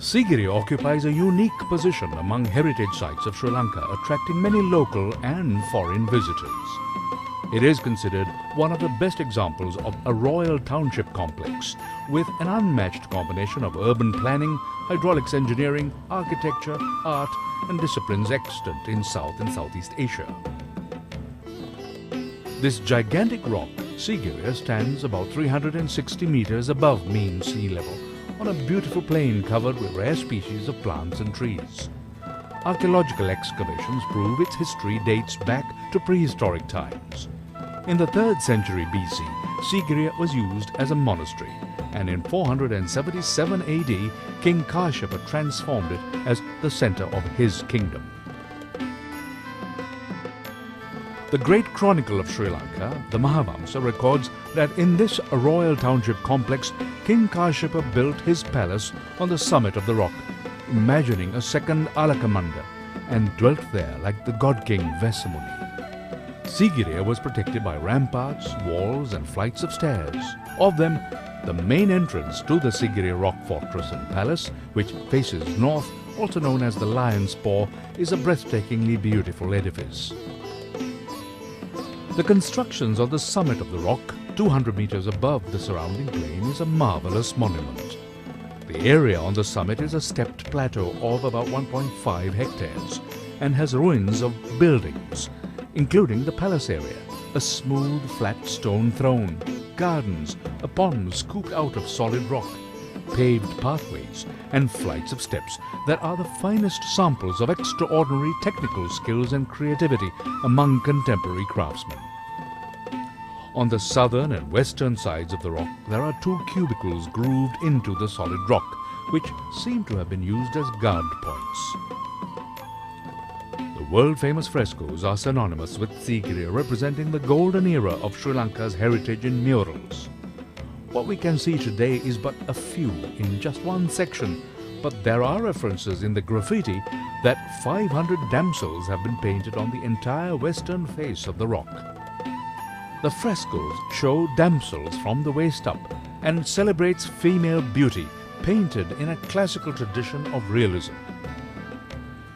Sigiriya occupies a unique position among heritage sites of Sri Lanka, attracting many local and foreign visitors. It is considered one of the best examples of a royal township complex with an unmatched combination of urban planning, hydraulics engineering, architecture, art and disciplines extant in South and Southeast Asia. This gigantic rock, Sigiriya, stands about 360 meters above mean sea level on a beautiful plain covered with rare species of plants and trees. Archaeological excavations prove its history dates back to prehistoric times. In the 3rd century BC, Sigiriya was used as a monastery, and in 477 AD, King Kashyapa transformed it as the center of his kingdom. The Great Chronicle of Sri Lanka, the Mahavamsa, records that in this royal township complex, King Kashyapa built his palace on the summit of the rock, imagining a second Alakamanda, and dwelt there like the god king Vesamuni. Sigiriya was protected by ramparts, walls and flights of stairs. Of them, the main entrance to the Sigiriya rock fortress and palace, which faces north, also known as the Lion's Paw, is a breathtakingly beautiful edifice. The constructions on the summit of the rock, 200 meters above the surrounding plain, is a marvelous monument. The area on the summit is a stepped plateau of about 1.5 hectares and has ruins of buildings, including the palace area, a smooth flat stone throne, gardens, a pond scooped out of solid rock, paved pathways and flights of steps that are the finest samples of extraordinary technical skills and creativity among contemporary craftsmen. On the southern and western sides of the rock, there are 2 cubicles grooved into the solid rock, which seem to have been used as guard points. The world-famous frescoes are synonymous with Sigiriya, representing the golden era of Sri Lanka's heritage in murals. What we can see today is but a few in just one section, but there are references in the graffiti that 500 damsels have been painted on the entire western face of the rock. The frescoes show damsels from the waist up and celebrates female beauty, painted in a classical tradition of realism.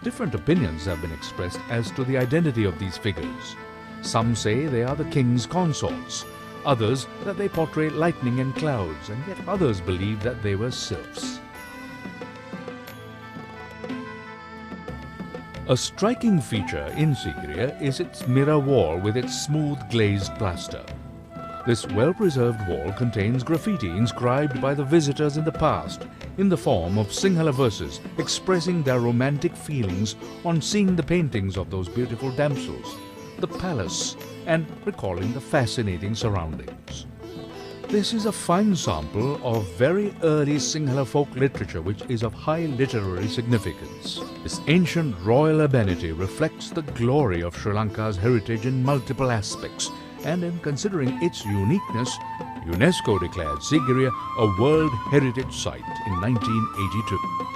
Different opinions have been expressed as to the identity of these figures. Some say they are the king's consorts, others that they portray lightning and clouds, and yet others believe that they were sylphs. A striking feature in Sigiriya is its mirror wall with its smooth glazed plaster. This well-preserved wall contains graffiti inscribed by the visitors in the past in the form of Sinhala verses expressing their romantic feelings on seeing the paintings of those beautiful damsels, the palace, and recalling the fascinating surroundings. This is a fine sample of very early Sinhala folk literature which is of high literary significance. This ancient royal amenity reflects the glory of Sri Lanka's heritage in multiple aspects, and in considering its uniqueness, UNESCO declared Sigiriya a World Heritage Site in 1982.